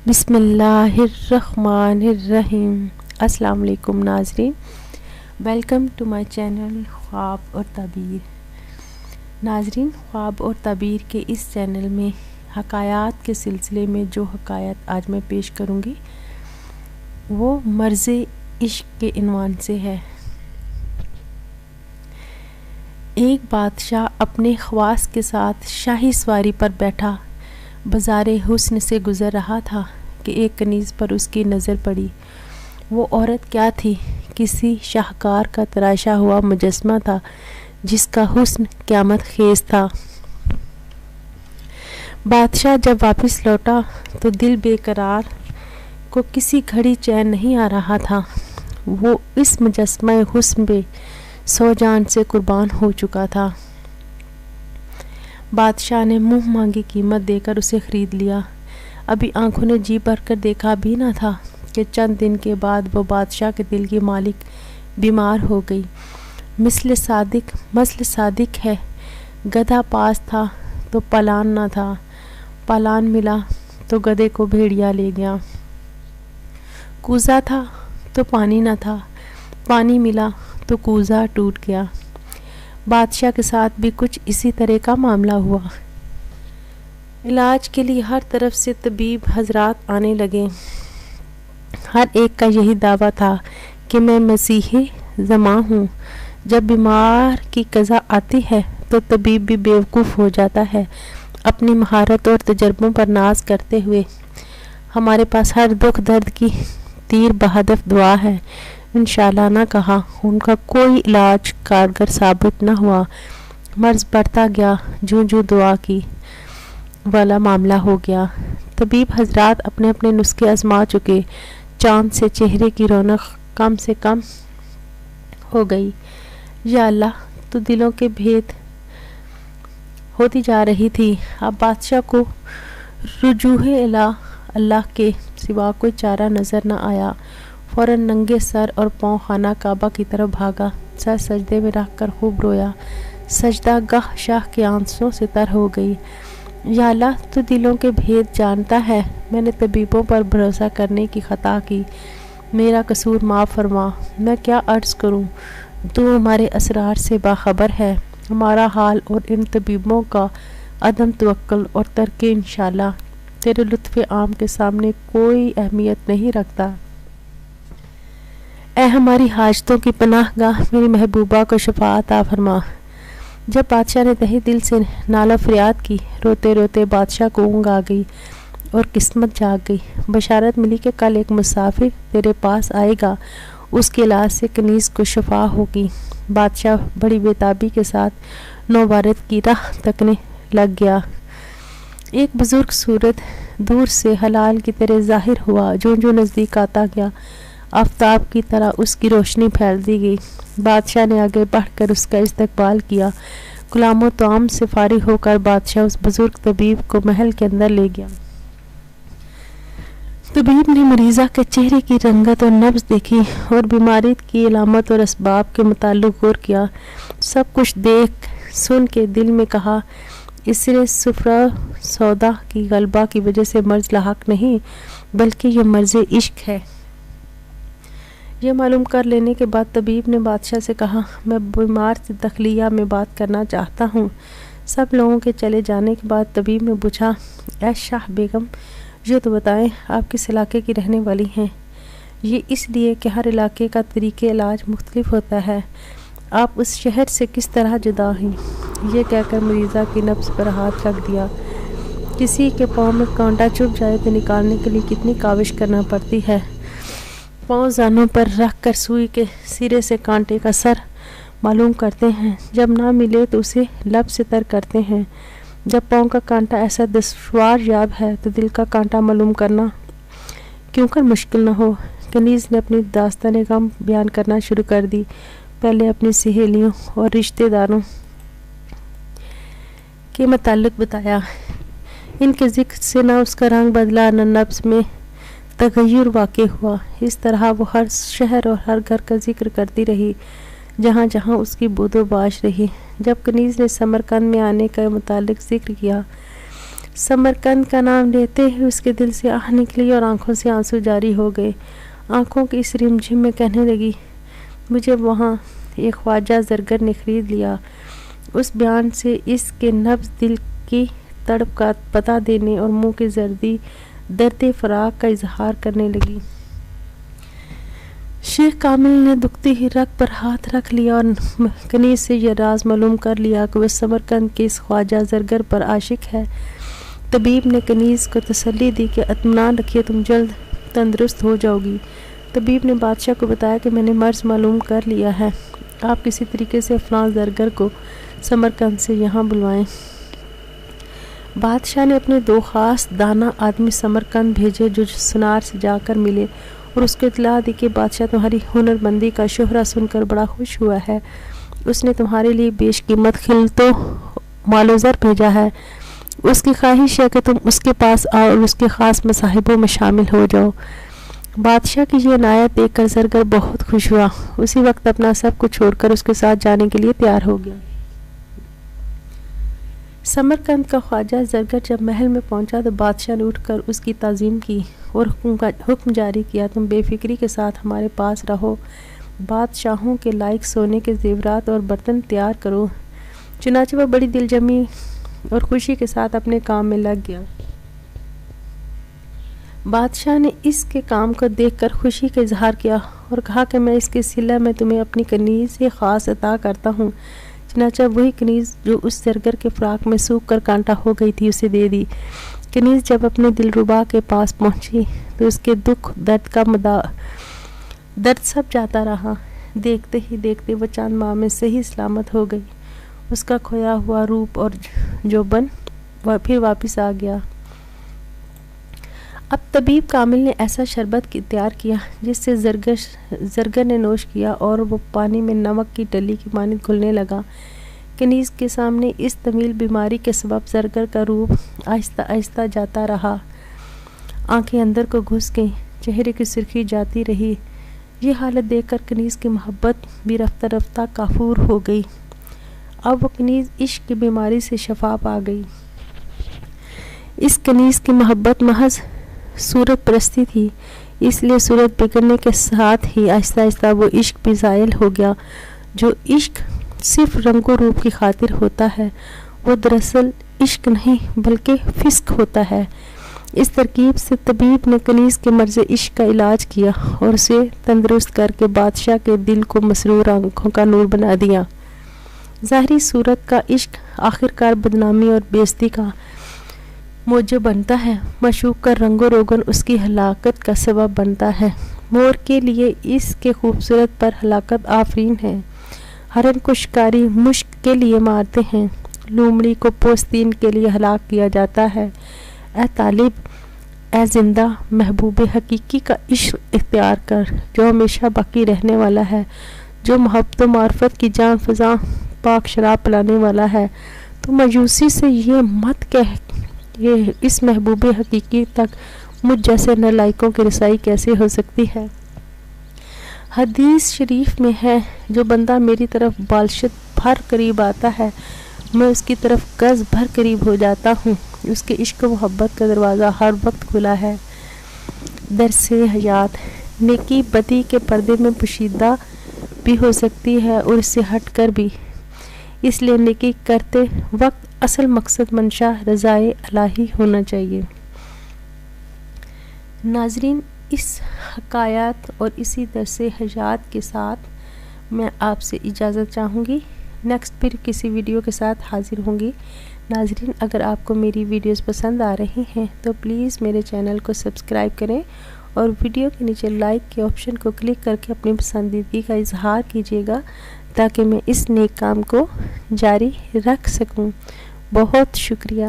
بسم اللہ الرحمن الرحیم۔ السلام علیکم ناظرین، ویلکم ٹو مائی چینل خواب اور تعبیر۔ ناظرین، خواب اور تعبیر کے اس چینل میں حکایات کے سلسلے میں جو حکایت آج میں پیش کروں گی وہ مرض عشق کے عنوان سے ہے۔ ایک بادشاہ اپنے خواص کے ساتھ شاہی سواری پر بیٹھا بازار حسن سے گزر رہا تھا کہ ایک کنیز پر اس کی نظر پڑی۔ وہ عورت کیا تھی؟ کسی شاہکار کا تراشا ہوا مجسمہ تھا جس کا حسن قیامت خیز تھا۔ بادشاہ جب واپس لوٹا تو دل بے قرار کو کسی گھڑی چین نہیں آ رہا تھا۔ وہ اس مجسمہ حسن پہ سو جان سے قربان ہو چکا تھا۔ بادشاہ نے منہ مانگی قیمت دے کر اسے خرید لیا۔ ابھی آنکھوں نے جی بھر کر دیکھا بھی نہ تھا کہ چند دن کے بعد وہ بادشاہ کے دل کی مالک بیمار ہو گئی۔ مثل صادق ہے، گدھا پاس تھا تو پالان نہ تھا، پالان ملا تو گدھے کو بھیڑیا لے گیا۔ کوزہ تھا تو پانی نہ تھا، پانی ملا تو کوزہ ٹوٹ گیا۔ بادشاہ کے ساتھ بھی کچھ اسی طرح کا معاملہ ہوا۔ علاج کے لیے ہر طرف سے طبیب حضرات آنے لگے۔ ہر ایک کا یہی دعویٰ تھا کہ میں مسیحی زماں ہوں۔ جب بیمار کی قضا آتی ہے تو طبیب بھی بیوقوف ہو جاتا ہے۔ اپنی مہارت اور تجربوں پر ناز کرتے ہوئے ہمارے پاس ہر دکھ درد کی تیر بہدف دعا ہے، انشاءاللہ نہ کہا۔ ان کا کوئی علاج کارگر ثابت نہ ہوا۔ مرض بڑھتا گیا، جو دعا کی والا معاملہ ہو گیا۔ طبیب حضرات اپنے اپنے نسخے آزما چکے۔ چاند سے چہرے کی رونق کم سے کم ہو گئی۔ یا اللہ، تو دلوں کے بھید ہوتی جا رہی تھی۔ اب بادشاہ کو رجوع اللہ کے سوا کوئی چارہ نظر نہ آیا۔ فوراً ننگے سر اور پاؤں خانہ کعبہ کی طرف بھاگا۔ سر سجدے میں رکھ کر خوب رویا۔ سجدہ گاہ شاہ کی آنسوں سے تر ہو گئی۔ یا اللہ، تو دلوں کے بھید جانتا ہے۔ میں نے طبیبوں پر بھروسہ کرنے کی خطا کی، میرا قصور معاف فرما۔ میں کیا عرض کروں، تو ہمارے اسرار سے باخبر ہے۔ ہمارا حال اور ان طبیبوں کا عدم توکل اور ترک انشاءاللہ تیرے لطف عام کے سامنے کوئی اہمیت نہیں رکھتا۔ اے ہماری حاجتوں کی پناہ گاہ، میری محبوبہ کو شفا عطا فرما۔ جب بادشاہ نے تہی دل سے نالہ فریاد کی، روتے روتے بادشاہ کو اونگ آ گئی اور قسمت جاگ گئی۔ بشارت ملی کہ کل ایک مسافر تیرے پاس آئے گا، اس کے علاج سے کنیز کو شفا ہوگی۔ بادشاہ بڑی بےتابی کے ساتھ نوبارد کی راہ تکنے لگ گیا۔ ایک بزرگ صورت دور سے ہلال کی طرح ظاہر ہوا۔ جو نزدیک آتا گیا، آفتاب کی طرح اس کی روشنی پھیلتی گئی۔ بادشاہ نے آگے بڑھ کر اس کا استقبال کیا۔ غلام و طعام سے فارغ ہو کر بادشاہ اس بزرگ طبیب کو محل کے اندر لے گیا۔ طبیب نے مریضہ کے چہرے کی رنگت اور نبض دیکھی اور بیماری کی علامت اور اسباب کے متعلق غور کیا۔ سب کچھ دیکھ سن کے دل میں کہا، اسرے صفرا سودا کی غلبہ کی وجہ سے مرض لاحق نہیں، بلکہ یہ مرض عشق ہے۔ یہ معلوم کر لینے کے بعد طبیب نے بادشاہ سے کہا، میں بیمار سے داخلیہ میں بات کرنا چاہتا ہوں۔ سب لوگوں کے چلے جانے کے بعد طبیب نے پوچھا، اے شاہ بیگم، یہ تو بتائیں آپ کس علاقے کی رہنے والی ہیں؟ یہ اس لیے کہ ہر علاقے کا طریقہ علاج مختلف ہوتا ہے۔ آپ اس شہر سے کس طرح جدا ہیں؟ یہ کہہ کر مریضہ کی نبض پر ہاتھ رکھ دیا۔ کسی کے پاؤں میں کانٹا چبھ جائے تو نکالنے کے لیے کتنی کاوش کرنا پڑتی ہے۔ پاؤں زانوں پر رکھ کر سوئی کے سرے سے کانٹے کا سر معلوم کرتے ہیں۔ جب نہ ملے تو اسے لب سے تر کرتے ہیں۔ جب پاؤں کا کانٹا ایسا دشوار یاب ہے تو دل کا کانٹا معلوم کرنا کیوں کر مشکل نہ ہو۔ کنیز نے اپنی داستان غم بیان کرنا شروع کر دی۔ پہلے اپنی سہیلیوں اور رشتہ داروں کے متعلق بتایا۔ ان کے ذکر سے نہ اس کا رنگ بدلا، نہ نبض میں تغیر واقع ہوا۔ اس طرح وہ ہر شہر اور ہر گھر کا ذکر کرتی رہی جہاں جہاں اس کی بود و باش رہی۔ جب کنیز نے سمرقند میں آنے کا متعلق ذکر کیا، समरकंद का नाम लेते ही उसके दिल से आह निकली और आंखों से आंसू जारी हो गए। आंखों की इस रिमझिम में कहने लगी, मुझे वहाँ एक ख्वाजा ज़रगर ने ख़रीद लिया। उस बयान से इसके नब्ज़ दिल की तड़प का पता देने और मुंह की जर्दी दर्द फ़राक का इजहार करने लगी। शेख कामिल ने दुखती ही रग पर हाथ रख लिया और कनीज़ से यह राज मालूम कर लिया कि वह समरकंद के इस ख्वाजा ज़रगर पर आशिक है। तबीब ने कनीज़ को तसल्ली दी कि इत्मीनान रखिए, तुम जल्द तंदुरुस्त हो जाओगी। तबीब ने बादशाह को बताया कि मैंने मर्ज़ मालूम कर लिया है, आप किसी तरीके से फलां ज़रगर को समरकंद से यहाँ बुलवाएं। बादशाह ने अपने 2 ख़ास दाना आदमी समरकंद भेजे जो सुनार से जाकर मिले और उसको इतला दी कि बादशाह तुम्हारी हुनरमंदी का शोहरा सुनकर बड़ा खुश हुआ है। उसने तुम्हारे लिए बेशकीमत खिलतो मालोज़र भेजा है। उसकी ख्वाहिश है कि तुम उसके पास आओ और उसके ख़ास मसाहिबों में शामिल हो जाओ। बादशाह की ये इनायत देखकर ज़रगर बहुत खुश हुआ। उसी वक्त अपना सब कुछ छोड़कर उसके साथ जाने के लिए तैयार हो गया। समरकंद का ख्वाजा ज़रगर जब महल में पहुंचा तो बादशाह ने उठकर उसकी ताज़ीम की और हुक्म जारी किया, तुम बेफिक्री के साथ हमारे पास रहो। बादशाहों के लायक सोने के ज़ेवरात और बर्तन तैयार करो। चुनांचे वह बड़ी दिलजमी और खुशी के साथ अपने काम में लग गया। बादशाह ने इसके काम को देखकर खुशी का इजहार किया और कहा कि मैं इसके सिला में तुम्हें अपनी कनीज़ से ख़ास अता करता हूँ। चुनांचे वही कनीज़ जो उस ज़रगर के फ़्राक में सूख कर कांटा हो गई थी उसे दे दी। कनीज़ जब अपने दिलरुबा के पास पहुंची तो उसके दुख दर्द सब जाता रहा। देखते ही देखते वह चंद माह में सही सलामत हो गई। उसका खोया हुआ रूप और जोबन फिर वापस आ गया। अब तबीब कामिल ने ऐसा शरबत तैयार किया जिससे ज़रगर ने नोश किया और वो पानी में नमक की डली की मानिंद घुलने लगा। कनीज़ के सामने इस तमील बीमारी के सबब ज़रगर का रूप आहिस्ता आहिस्ता जाता रहा। आंखें अंदर को घुस गईं, चेहरे की सुर्खी जाती रही। ये हालत देखकर कनीज़ की मोहब्बत भी रफ्ता रफ्ता काफूर हो गई। अब वो कनीज़ इश्क की बीमारी से शफा पा गई। इस कनीज़ की मोहब्बत महज सूरत परस्ती थी, इसलिए सूरत बिगड़ने के साथ ही आहिस्ता आहिस्ता वो इश्क भी ज़ायल हो गया। जो इश्क सिर्फ रंगो रूप की खातिर होता है वो दरअसल इश्क नहीं बल्कि फिस्क होता है। इस तरकीब से तबीब ने कनीज़ के मर्ज़ इश्क का इलाज किया और उसे तंदुरुस्त करके बादशाह के दिल को मसरूर आंखों का नूर बना दिया। ज़ाहरी सूरत का इश्क आखिरकार बदनामी और बेइज्जती का मौजब बनता है। मशूक का रंगो रोगन उसकी हलाकत का सबब बनता है। मोर के लिए इसके खूबसूरत पर हलाकत आफरीन है। हरन को शिकारी मुश्क के लिए मारते हैं, लूमड़ी को पोस्तीन के लिए हलाक किया जाता है। ए तालिब, ए जिंदा महबूब हकीकी का इश्क इख्तियार कर जो हमेशा बाकी रहने वाला है, जो मोहब्बत मार्फत की जान फजा पाक शराब पिलाने वाला है। तो मजूसी से ये मत कह ये इस महबूब हकीकी तक मुझ जैसे नालायकों की रसाई कैसे हो सकती है। हदीस शरीफ में है, जो बंदा मेरी तरफ बालशत भर करीब आता है मैं उसकी तरफ गज भर करीब हो जाता हूँ। उसके इश्क मोहब्बत का दरवाज़ा हर वक्त खुला है। दरसे हयात, नेकी बदी के पर्दे में पोशीदा भी हो सकती है और इससे हट कर भी, इसलिए नेकी करते वक्त असल मकसद मंशा रज़ाए इलाही होना चाहिए। नाजरीन, इस हकायत और इसी दरसे हयात के साथ मैं आपसे इजाज़त चाहूँगी। नेक्स्ट फिर किसी वीडियो के साथ हाजिर होंगी। नाजरीन, अगर आपको मेरी वीडियोस पसंद आ रही हैं तो प्लीज़ मेरे चैनल को सब्सक्राइब करें और वीडियो के नीचे लाइक के ऑप्शन को क्लिक करके अपनी पसंदीदगी का इजहार कीजिएगा ताकि मैं इस नेक काम को जारी रख सकूं। बहुत शुक्रिया।